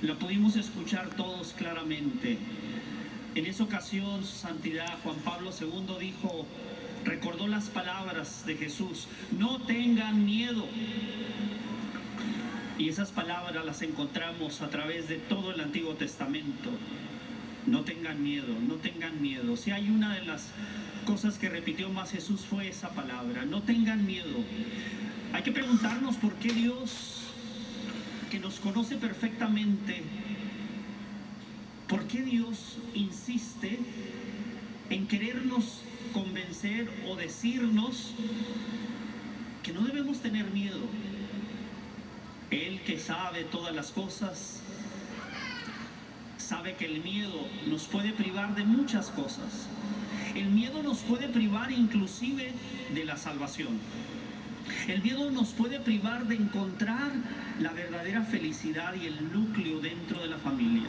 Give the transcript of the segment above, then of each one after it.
La pudimos escuchar todos claramente. En esa ocasión, su santidad Juan Pablo II dijo, recordó las palabras de Jesús: no tengan miedo. Y esas palabras las encontramos a través de todo el Antiguo Testamento. No tengan miedo, no tengan miedo. Si hay una de las cosas que repitió más Jesús fue esa palabra: no tengan miedo. Hay que preguntarnos por qué Dios, que nos conoce perfectamente, por qué Dios insiste en querernos convencer o decirnos que no debemos tener miedo. Él, que sabe todas las cosas, sabe que el miedo nos puede privar de muchas cosas. El miedo nos puede privar inclusive de la salvación. El miedo nos puede privar de encontrar la verdadera felicidad y el núcleo dentro de la familia.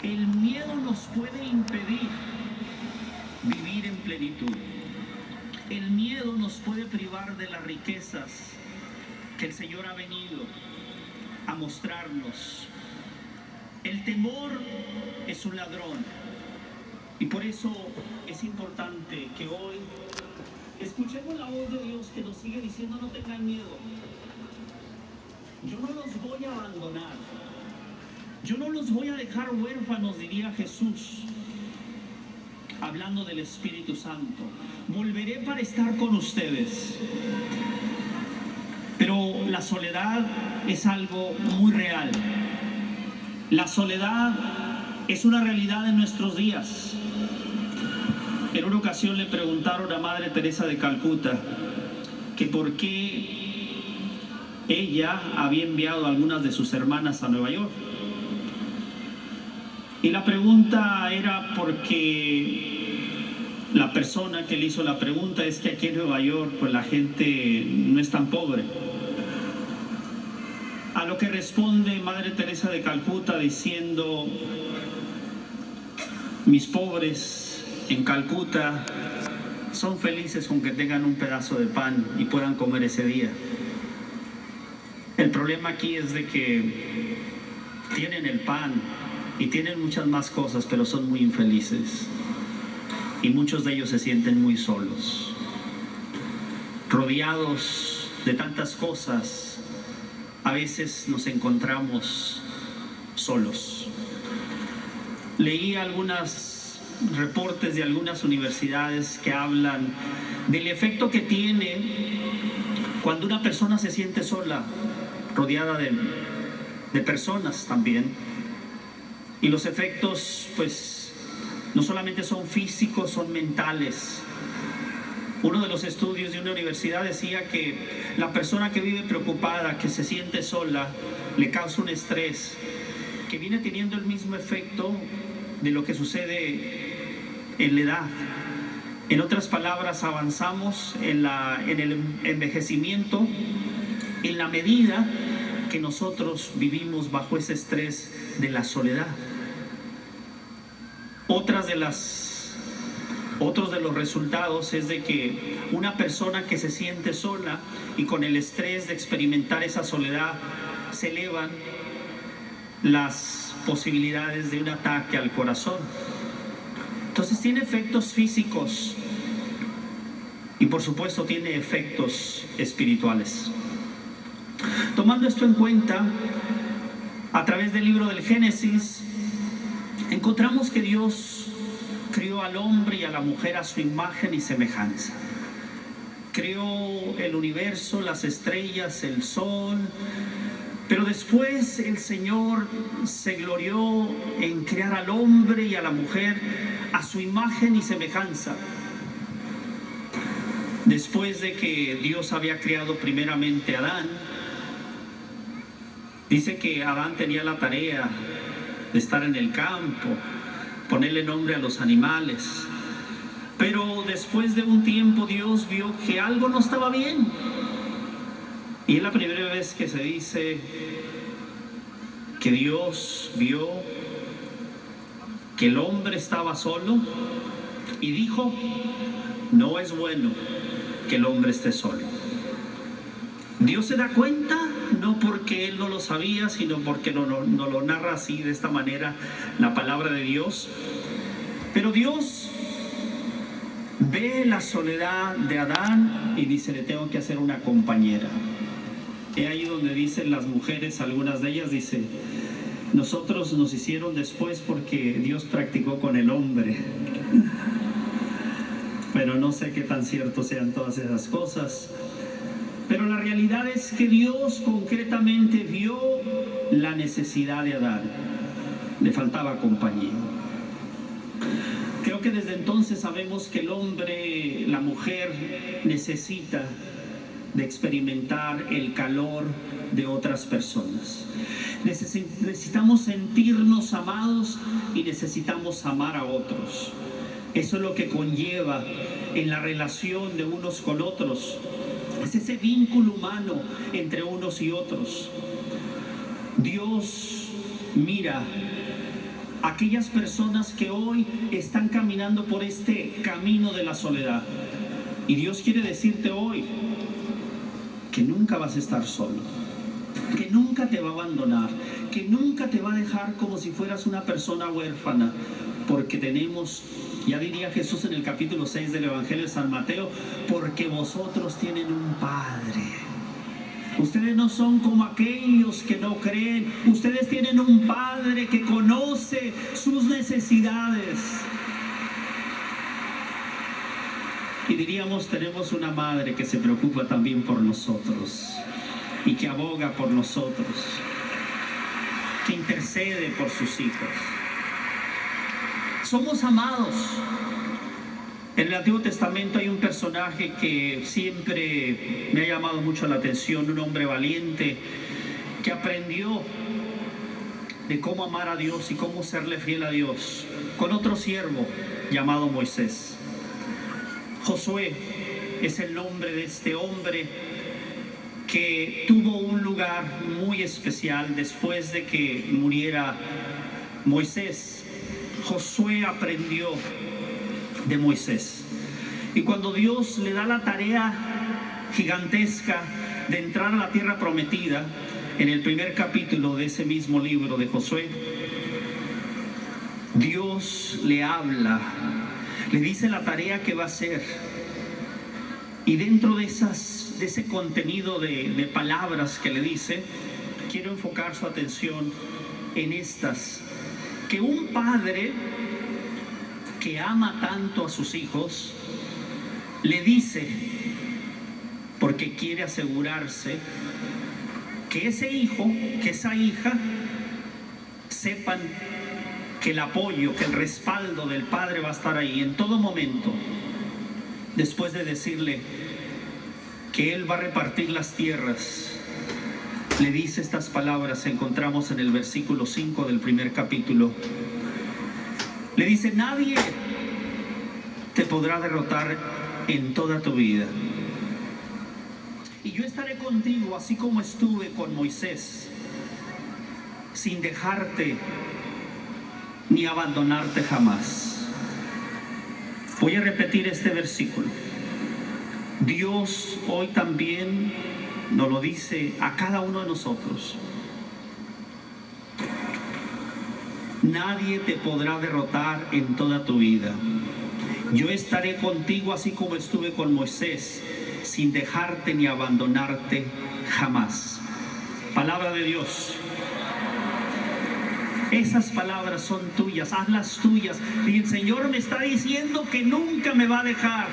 El miedo nos puede impedir vivir en plenitud. El miedo nos puede privar de las riquezas que el Señor ha venido a mostrarnos. El temor es un ladrón, y por eso es importante que hoy escuchemos la voz de Dios, que nos sigue diciendo: no tengan miedo. Yo no los voy a abandonar. Yo no los voy a dejar huérfanos, diría Jesús, hablando del Espíritu Santo. Volveré para estar con ustedes. Pero la soledad es algo muy real. La soledad es una realidad en nuestros días. En una ocasión le preguntaron a Madre Teresa de Calcuta que por qué ella había enviado a algunas de sus hermanas a Nueva York. Y la pregunta era porque la persona que le hizo la pregunta es que aquí en Nueva York pues la gente no es tan pobre. A lo que responde Madre Teresa de Calcuta diciendo: mis pobres en Calcuta son felices con que tengan un pedazo de pan y puedan comer ese día. El problema aquí es de que tienen el pan y tienen muchas más cosas, pero son muy infelices. Y muchos de ellos se sienten muy solos. Rodeados de tantas cosas, a veces nos encontramos solos. Leí algunos reportes de algunas universidades que hablan del efecto que tiene cuando una persona se siente sola, rodeada de personas también. Y los efectos, pues, no solamente son físicos, son mentales. Uno de los estudios de una universidad decía que la persona que vive preocupada, que se siente sola, le causa un estrés que viene teniendo el mismo efecto de lo que sucede en la edad. En otras palabras, avanzamos en el envejecimiento en la medida que nosotros vivimos bajo ese estrés de la soledad. Otros de los resultados es de que una persona que se siente sola y con el estrés de experimentar esa soledad, se elevan las posibilidades de un ataque al corazón. Entonces tiene efectos físicos y por supuesto tiene efectos espirituales. Tomando esto en cuenta, a través del libro del Génesis, encontramos que Dios creó al hombre y a la mujer a su imagen y semejanza. Creó el universo, las estrellas, el sol, pero después el Señor se glorió en crear al hombre y a la mujer a su imagen y semejanza. Después de que Dios había creado primeramente a Adán, dice que Adán tenía la tarea de estar en el campo, ponerle nombre a los animales. Pero después de un tiempo Dios vio que algo no estaba bien. Y es la primera vez que se dice que Dios vio que el hombre estaba solo y dijo: no es bueno que el hombre esté solo. Dios se da cuenta no porque él no lo sabía, sino porque no lo narra así, de esta manera, la palabra de Dios. Pero Dios ve la soledad de Adán y dice, le tengo que hacer una compañera. Es ahí donde dicen las mujeres, algunas de ellas, dice, nosotros nos hicieron después porque Dios practicó con el hombre. Pero no sé qué tan cierto sean todas esas cosas. Pero la realidad es que Dios concretamente vio la necesidad de Adán. Le faltaba compañía. Creo que desde entonces sabemos que el hombre, la mujer, necesita de experimentar el calor de otras personas. Necesitamos sentirnos amados y necesitamos amar a otros. Eso es lo que conlleva en la relación de unos con otros. Es ese vínculo humano entre unos y otros. Dios mira a aquellas personas que hoy están caminando por este camino de la soledad. Y Dios quiere decirte hoy que nunca vas a estar solo, que nunca te va a abandonar, que nunca te va a dejar como si fueras una persona huérfana, porque tenemos, ya diría Jesús en el capítulo 6 del Evangelio de San Mateo, porque vosotros tienen un Padre. Ustedes no son como aquellos que no creen, ustedes tienen un Padre que conoce sus necesidades. Y diríamos, tenemos una madre que se preocupa también por nosotros y que aboga por nosotros, que intercede por sus hijos. Somos amados. En el Antiguo Testamento hay un personaje que siempre me ha llamado mucho la atención, un hombre valiente que aprendió de cómo amar a Dios y cómo serle fiel a Dios con otro siervo llamado Moisés. Josué es el nombre de este hombre que tuvo un lugar muy especial después de que muriera Moisés. Josué aprendió de Moisés. Y cuando Dios le da la tarea gigantesca de entrar a la tierra prometida, en el primer capítulo de ese mismo libro de Josué, Dios le habla, le dice la tarea que va a hacer. Y dentro de ese contenido de palabras que le dice, quiero enfocar su atención en estas. Que un padre que ama tanto a sus hijos, le dice, porque quiere asegurarse que ese hijo, que esa hija, sepan que el apoyo, que el respaldo del padre va a estar ahí en todo momento. Después de decirle que él va a repartir las tierras, le dice estas palabras, encontramos en el versículo 5 del primer capítulo. Le dice, nadie te podrá derrotar en toda tu vida. Y yo estaré contigo así como estuve con Moisés, sin dejarte ni abandonarte jamás. Voy a repetir este versículo. Dios hoy también nos lo dice a cada uno de nosotros. Nadie te podrá derrotar en toda tu vida. Yo estaré contigo así como estuve con Moisés, sin dejarte ni abandonarte jamás. Palabra de Dios. Esas palabras son tuyas, hazlas tuyas. Y el Señor me está diciendo que nunca me va a dejar.